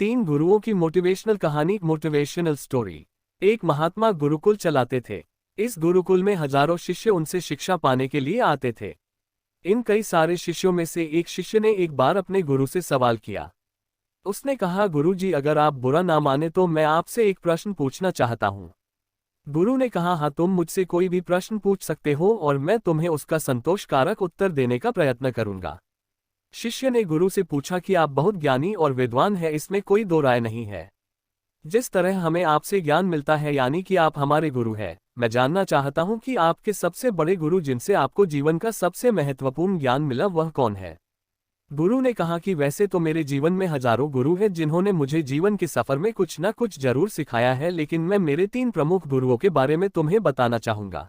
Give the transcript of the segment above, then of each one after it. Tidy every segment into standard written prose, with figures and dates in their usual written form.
तीन गुरुओं की मोटिवेशनल कहानी। Motivational story. एक महात्मा गुरुकुल चलाते थे। इस गुरुकुल में हजारों शिष्य उनसे शिक्षा पाने के लिए आते थे। इन कई सारे शिष्यों में से एक शिष्य ने एक बार अपने गुरु से सवाल किया। उसने कहा, गुरुजी, अगर आप बुरा ना माने तो मैं आपसे एक प्रश्न पूछना चाहता हूँ। गुरु ने कहा, हाँ, तुम मुझसे कोई भी प्रश्न पूछ सकते हो और मैं तुम्हें उसका संतोषकारक उत्तर देने का प्रयत्न करूंगा। शिष्य ने गुरु से पूछा कि आप बहुत ज्ञानी और विद्वान हैं, इसमें कोई दो राय नहीं है। जिस तरह हमें आपसे ज्ञान मिलता है, यानी कि आप हमारे गुरु हैं, मैं जानना चाहता हूं कि आपके सबसे बड़े गुरु जिनसे आपको जीवन का सबसे महत्वपूर्ण ज्ञान मिला, वह कौन है। गुरु ने कहा कि वैसे तो मेरे जीवन में हजारों गुरु हैं जिन्होंने मुझे जीवन के सफर में कुछ न कुछ जरूर सिखाया है, लेकिन मैं मेरे तीन प्रमुख गुरुओं के बारे में तुम्हें बताना चाहूंगा।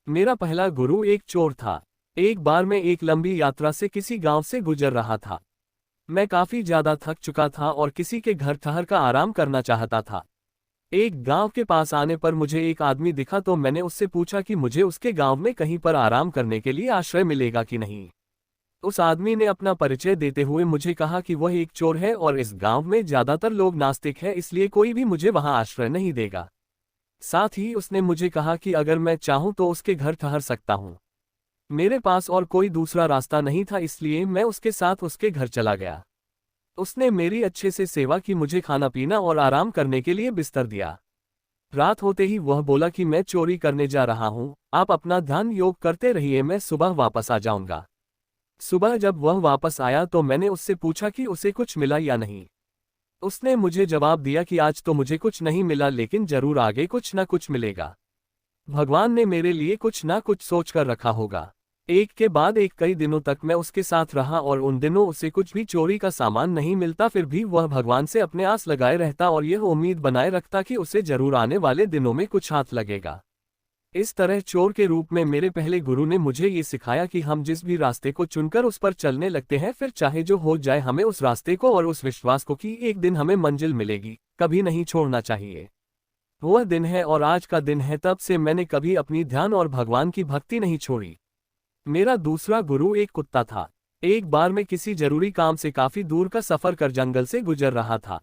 मेरा पहला गुरु एक चोर था। एक बार मैं एक लंबी यात्रा से किसी गांव से गुजर रहा था। मैं काफी ज्यादा थक चुका था और किसी के घर ठहर कर आराम करना चाहता था। एक गांव के पास आने पर मुझे एक आदमी दिखा तो मैंने उससे पूछा कि मुझे उसके गांव में कहीं पर आराम करने के लिए आश्रय मिलेगा कि नहीं। उस आदमी ने अपना परिचय देते हुए मुझे कहा कि वह एक चोर है और इस गांव में ज्यादातर लोग नास्तिक हैं, इसलिए कोई भी मुझे वहां आश्रय नहीं देगा। साथ ही उसने मुझे कहा कि अगर मैं चाहूं तो उसके घर ठहर सकता हूं। मेरे पास और कोई दूसरा रास्ता नहीं था, इसलिए मैं उसके साथ उसके घर चला गया। उसने मेरी अच्छे से सेवा की, मुझे खाना पीना और आराम करने के लिए बिस्तर दिया। रात होते ही वह बोला कि मैं चोरी करने जा रहा हूं, आप अपना ध्यान योग करते रहिए, मैं सुबह वापस आ जाऊंगा। सुबह जब वह वापस आया तो मैंने उससे पूछा कि उसे कुछ मिला या नहीं। उसने मुझे जवाब दिया कि आज तो मुझे कुछ नहीं मिला, लेकिन जरूर आगे कुछ न कुछ मिलेगा। भगवान ने मेरे लिए कुछ ना कुछ सोच कर रखा होगा। एक के बाद एक कई दिनों तक मैं उसके साथ रहा और उन दिनों उसे कुछ भी चोरी का सामान नहीं मिलता, फिर भी वह भगवान से अपने आस लगाए रहता और यह उम्मीद बनाए रखता कि उसे जरूर आने वाले दिनों में कुछ हाथ लगेगा। इस तरह चोर के रूप में मेरे पहले गुरु ने मुझे ये सिखाया कि हम जिस भी रास्ते को चुनकर उस पर चलने लगते हैं, फिर चाहे जो हो जाए, हमें उस रास्ते को और उस विश्वास को कि एक दिन हमें मंजिल मिलेगी, कभी नहीं छोड़ना चाहिए। वह दिन है और आज का दिन है, तब से मैंने कभी अपनी ध्यान और भगवान की भक्ति नहीं छोड़ी। मेरा दूसरा गुरु एक कुत्ता था। एक बार मैं किसी जरूरी काम से काफी दूर का सफर कर जंगल से गुजर रहा था।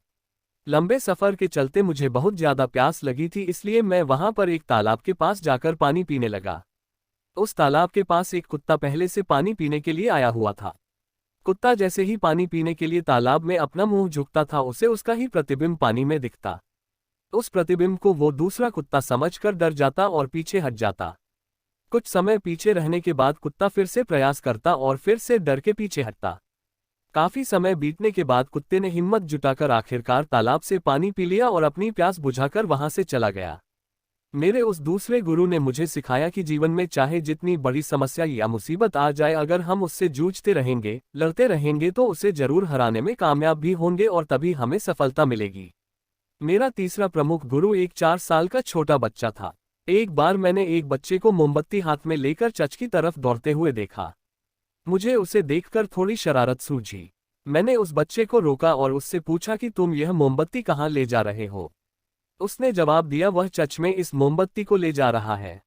लंबे सफर के चलते मुझे बहुत ज्यादा प्यास लगी थी, इसलिए मैं वहां पर एक तालाब के पास जाकर पानी पीने लगा। उस तालाब के पास एक कुत्ता पहले से पानी पीने के लिए आया हुआ था। कुत्ता जैसे ही पानी पीने के लिए तालाब में अपना मुंह झुकता था, उसे उसका ही प्रतिबिंब पानी में दिखता। उस प्रतिबिंब को वो दूसरा कुत्ता समझकर डर जाता और पीछे हट जाता। कुछ समय पीछे रहने के बाद कुत्ता फिर से प्रयास करता और फिर से डर के पीछे हटता। काफी समय बीतने के बाद कुत्ते ने हिम्मत जुटाकर आखिरकार तालाब से पानी पी लिया और अपनी प्यास बुझाकर वहां से चला गया। मेरे उस दूसरे गुरु ने मुझे सिखाया कि जीवन में चाहे जितनी बड़ी समस्या या मुसीबत आ जाए, अगर हम उससे जूझते रहेंगे, लड़ते रहेंगे, तो उसे जरूर हराने में कामयाब भी होंगे और तभी हमें सफलता मिलेगी। मेरा तीसरा प्रमुख गुरु एक 4 साल का छोटा बच्चा था। एक बार मैंने एक बच्चे को मोमबत्ती हाथ में लेकर चर्च की तरफ दौड़ते हुए देखा। मुझे उसे देखकर थोड़ी शरारत सूझी। मैंने उस बच्चे को रोका और उससे पूछा कि तुम यह मोमबत्ती कहाँ ले जा रहे हो। उसने जवाब दिया, वह चर्च में इस मोमबत्ती को ले जा रहा है।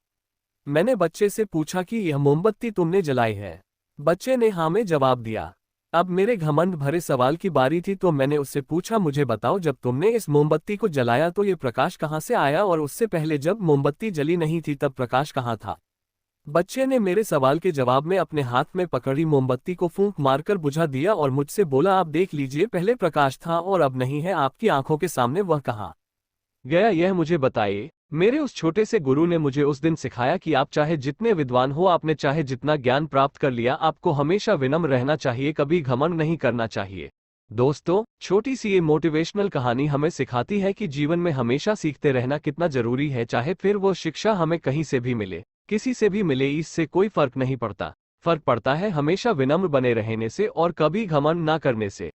मैंने बच्चे से पूछा कि यह मोमबत्ती तुमने जलाई है। बच्चे ने हाँ में जवाब दिया। अब मेरे घमंड भरे सवाल की बारी थी, तो मैंने उससे पूछा, मुझे बताओ, जब तुमने इस मोमबत्ती को जलाया तो ये प्रकाश कहाँ से आया, और उससे पहले जब मोमबत्ती जली नहीं थी तब प्रकाश कहाँ था। बच्चे ने मेरे सवाल के जवाब में अपने हाथ में पकड़ी मोमबत्ती को फूंक मारकर बुझा दिया और मुझसे बोला, आप देख लीजिए, पहले प्रकाश था और अब नहीं है, आपकी आंखों के सामने वह कहाँ गया, यह मुझे बताइए। मेरे उस छोटे से गुरु ने मुझे उस दिन सिखाया कि आप चाहे जितने विद्वान हो, आपने चाहे जितना ज्ञान प्राप्त कर लिया, आपको हमेशा विनम्र रहना चाहिए, कभी घमंड नहीं करना चाहिए। दोस्तों, छोटी सी ये मोटिवेशनल कहानी हमें सिखाती है कि जीवन में हमेशा सीखते रहना कितना जरूरी है, चाहे फिर वो शिक्षा हमें कहीं से भी मिले, किसी से भी मिले, इससे कोई फर्क नहीं पड़ता। फर्क पड़ता है हमेशा विनम्र बने रहने से और कभी घमंड ना करने से।